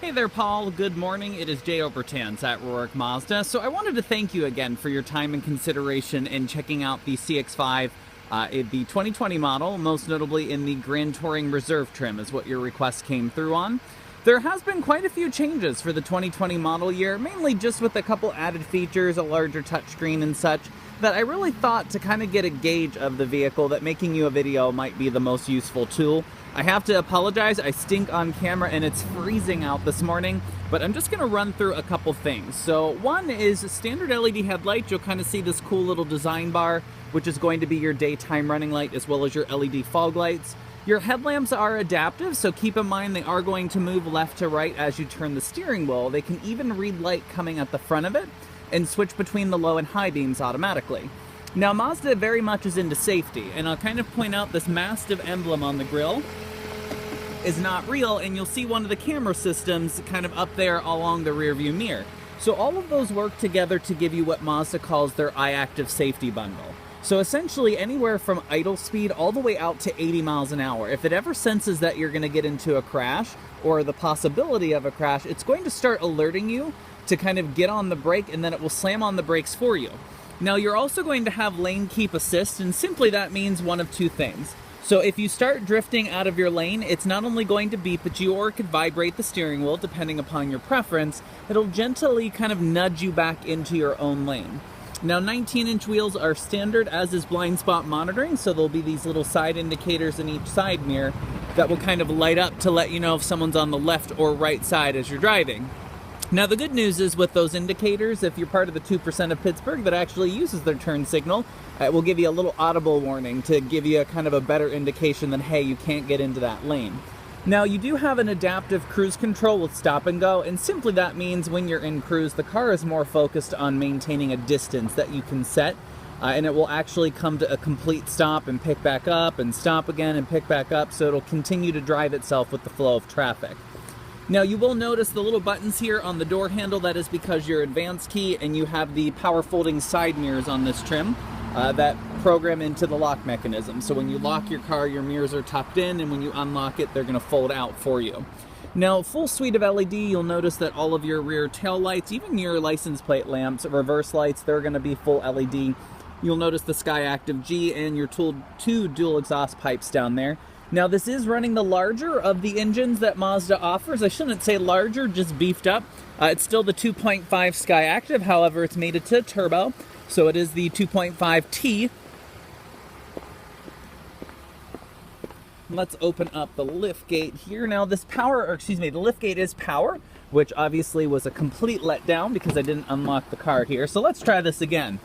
Hey there, Paul. Good morning. It is Jay Obertans at Rourke Mazda. So I wanted to thank you again for your time and consideration in checking out the CX5, the 2020 model, most notably in the Grand Touring Reserve trim is what your request came through on. There has been quite a few changes for the 2020 model year, mainly just with a couple added features, a larger touchscreen and such, that I really thought to kind of get a gauge of the vehicle that making you a video might be the most useful tool. I have to apologize, I stink on camera and it's freezing out this morning, but I'm just going to run through a couple things. So one is standard LED headlights. You'll kind of see this cool little design bar, which is going to be your daytime running light as well as your LED fog lights. Your headlamps are adaptive, so keep in mind they are going to move left to right as you turn the steering wheel. They can even read light coming at the front of it and switch between the low and high beams automatically. Now Mazda very much is into safety, and I'll kind of point out this massive emblem on the grille is not real, and you'll see one of the camera systems kind of up there along the rear view mirror. So all of those work together to give you what Mazda calls their iActive safety bundle. So essentially anywhere from idle speed all the way out to 80 miles an hour. If it ever senses that you're going to get into a crash or the possibility of a crash, it's going to start alerting you to kind of get on the brake, and then it will slam on the brakes for you. Now you're also going to have lane keep assist, and simply that means one of two things. So if you start drifting out of your lane, it's not only going to beep at you, or it could vibrate the steering wheel depending upon your preference. It'll gently kind of nudge you back into your own lane. Now 19-inch wheels are standard, as is blind spot monitoring, so there'll be these little side indicators in each side mirror that will kind of light up to let you know if someone's on the left or right side as you're driving. Now the good news is with those indicators, if you're part of the 2% of Pittsburgh that actually uses their turn signal, it will give you a little audible warning to give you a kind of a better indication that, hey, you can't get into that lane. Now you do have an adaptive cruise control with stop and go, and simply that means when you're in cruise, the car is more focused on maintaining a distance that you can set, and it will actually come to a complete stop and pick back up and stop again and pick back up, so it'll continue to drive itself with the flow of traffic. Now you will notice the little buttons here on the door handle. That is because your advanced key, and you have the power folding side mirrors on this trim that program into the lock mechanism. So when you lock your car, your mirrors are tucked in, and when you unlock it, they're going to fold out for you. Now, full suite of LED, you'll notice that all of your rear tail lights, even your license plate lamps, reverse lights, they're going to be full LED. You'll notice the SkyActiv G and your two dual exhaust pipes down there. Now this is running the larger of the engines that Mazda offers. I shouldn't say larger, just beefed up. It's still the 2.5 SkyActiv, however it's made it to turbo, so it is the 2.5T. Let's open up the liftgate here. Now the liftgate is power, which obviously was a complete letdown because I didn't unlock the car here. So let's try this again.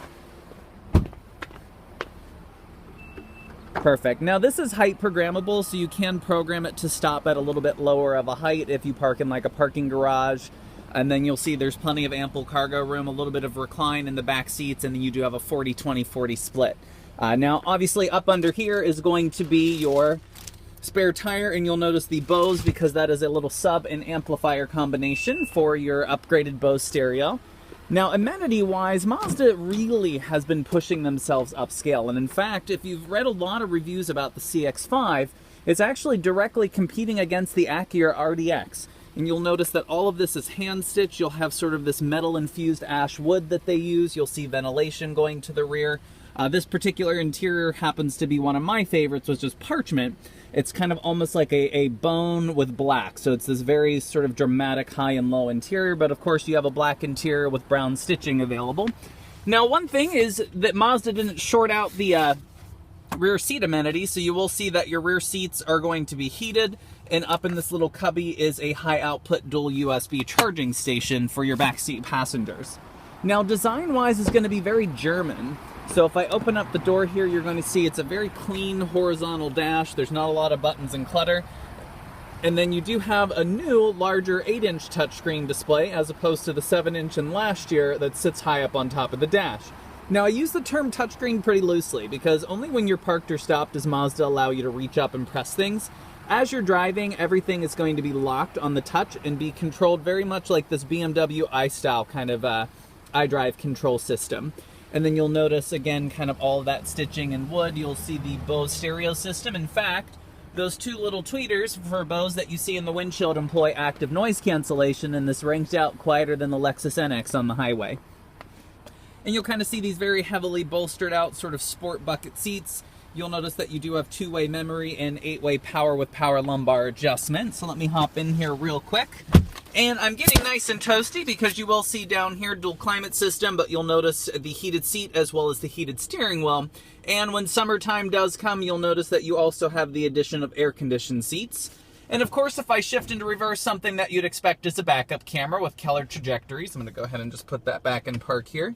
Perfect. Now this is height programmable, so you can program it to stop at a little bit lower of a height if you park in like a parking garage. And then you'll see there's plenty of ample cargo room, a little bit of recline in the back seats, and then you do have a 40-20-40 split. Now obviously up under here is going to be your spare tire, and you'll notice the Bose, because that is a little sub and amplifier combination for your upgraded Bose stereo. Now, amenity-wise, Mazda really has been pushing themselves upscale, and in fact, if you've read a lot of reviews about the CX5, it's actually directly competing against the Acura RDX. And you'll notice that all of this is hand-stitched. You'll have sort of this metal-infused ash wood that they use. You'll see ventilation going to the rear. This particular interior happens to be one of my favorites, which is parchment. It's kind of almost like a bone with black. So it's this very sort of dramatic high and low interior, but of course you have a black interior with brown stitching available. Now one thing is that Mazda didn't short out the rear seat amenity, so you will see that your rear seats are going to be heated, and up in this little cubby is a high output dual USB charging station for your backseat passengers. Now design-wise is going to be very German. So if I open up the door here, you're going to see it's a very clean horizontal dash. There's not a lot of buttons and clutter. And then you do have a new, larger 8-inch touchscreen display as opposed to the 7-inch in last year that sits high up on top of the dash. Now I use the term touchscreen pretty loosely because only when you're parked or stopped does Mazda allow you to reach up and press things. As you're driving, everything is going to be locked on the touch and be controlled very much like this BMW iStyle kind of iDrive control system. And then you'll notice, again, kind of all of that stitching in wood. You'll see the Bose stereo system. In fact, Those two little tweeters for bows that you see in the windshield employ active noise cancellation, and this ranked out quieter than the Lexus NX on the highway. And you'll kind of see these very heavily bolstered out sort of sport bucket seats. You'll notice that you do have 2-way memory and 8-way power with power lumbar adjustment. So let me hop in here real quick. And I'm getting nice and toasty because you will see down here dual climate system, but you'll notice the heated seat as well as the heated steering wheel. And when summertime does come, you'll notice that you also have the addition of air-conditioned seats. And of course, if I shift into reverse, something that you'd expect is a backup camera with color trajectories. I'm going to go ahead and just put that back in park here.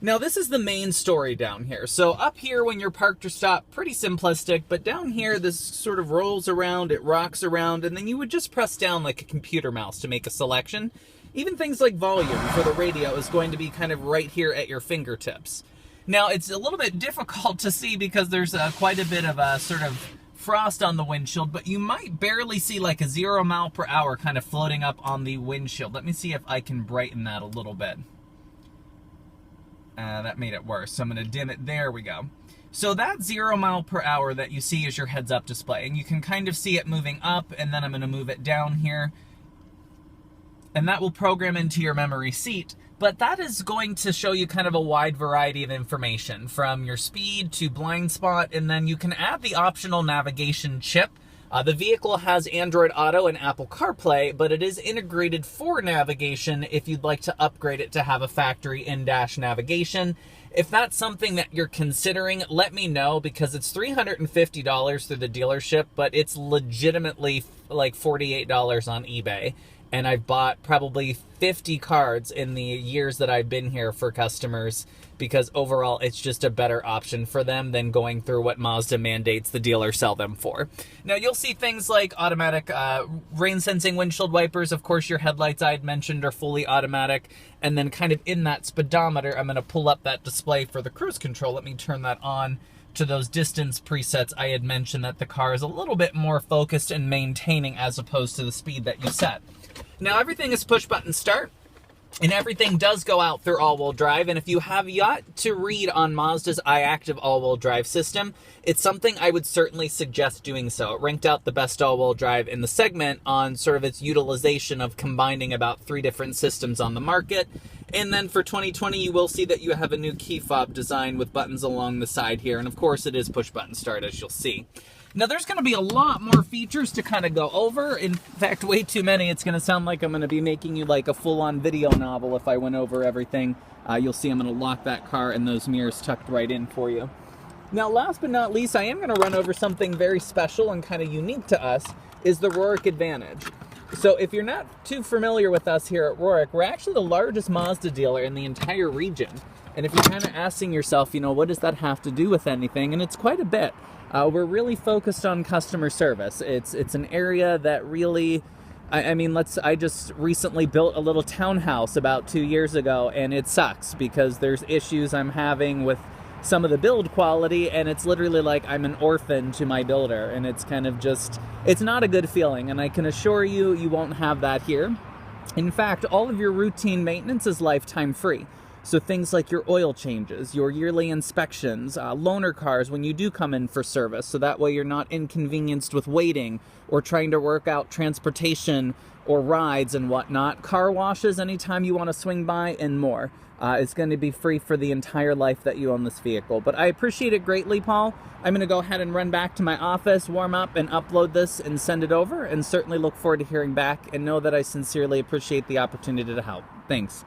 Now this is the main story down here. So up here when you're parked or stopped, pretty simplistic, but down here this sort of rolls around, it rocks around, and then you would just press down like a computer mouse to make a selection. Even things like volume for the radio is going to be kind of right here at your fingertips. Now it's a little bit difficult to see because there's quite a bit of a sort of frost on the windshield, but you might barely see like a 0 mile per hour kind of floating up on the windshield. Let me see if I can brighten that a little bit. That made it worse, so I'm going to dim it. There we go. So that 0 mile per hour that you see is your heads-up display, and you can kind of see it moving up, and then I'm going to move it down here, and that will program into your memory seat. But that is going to show you kind of a wide variety of information, from your speed to blind spot, and then you can add the optional navigation chip. The vehicle has Android Auto and Apple CarPlay, but it is integrated for navigation if you'd like to upgrade it to have a factory in-dash navigation. If that's something that you're considering, let me know, because it's $350 through the dealership, but it's legitimately like $48 on eBay. And I've bought probably 50 cards in the years that I've been here for customers, because overall it's just a better option for them than going through what Mazda mandates the dealer sell them for. Now you'll see things like automatic rain sensing windshield wipers. Of course, your headlights I had mentioned are fully automatic. And then kind of in that speedometer, I'm going to pull up that display for the cruise control. Let me turn that on to those distance presets. I had mentioned that the car is a little bit more focused and maintaining as opposed to the speed that you set. Now everything is push button start, and everything does go out through all-wheel drive. And if you have yet to read on Mazda's iActive all-wheel drive system, it's something I would certainly suggest doing so. It ranked out the best all-wheel drive in the segment on sort of its utilization of combining about 3 different systems on the market. And then for 2020, you will see that you have a new key fob design with buttons along the side here. And of course, it is push button start, as you'll see. Now, there's going to be a lot more features to kind of go over. In fact, way too many. It's going to sound like I'm going to be making you like a full-on video novel if I went over everything. You'll see I'm going to lock that car and those mirrors tucked right in for you. Now, last but not least, I am going to run over something very special and kind of unique to us, is the Roark Advantage. So if you're not too familiar with us here at Roark, we're actually the largest Mazda dealer in the entire region. And if you're kind of asking yourself, you know, what does that have to do with anything? And it's quite a bit. We're really focused on customer service. It's an area that really, I just recently built a little townhouse about 2 years ago, and it sucks because there's issues I'm having with some of the build quality, and it's literally like I'm an orphan to my builder, and it's kind of just, it's not a good feeling, and I can assure you, you won't have that here. In fact, all of your routine maintenance is lifetime free. So things like your oil changes, your yearly inspections, loaner cars when you do come in for service, so that way you're not inconvenienced with waiting or trying to work out transportation or rides and whatnot. Car washes anytime you want to swing by, and more. It's going to be free for the entire life that you own this vehicle. But I appreciate it greatly, Paul. I'm going to go ahead and run back to my office, warm up, and upload this and send it over, and certainly look forward to hearing back, and know that I sincerely appreciate the opportunity to help. Thanks.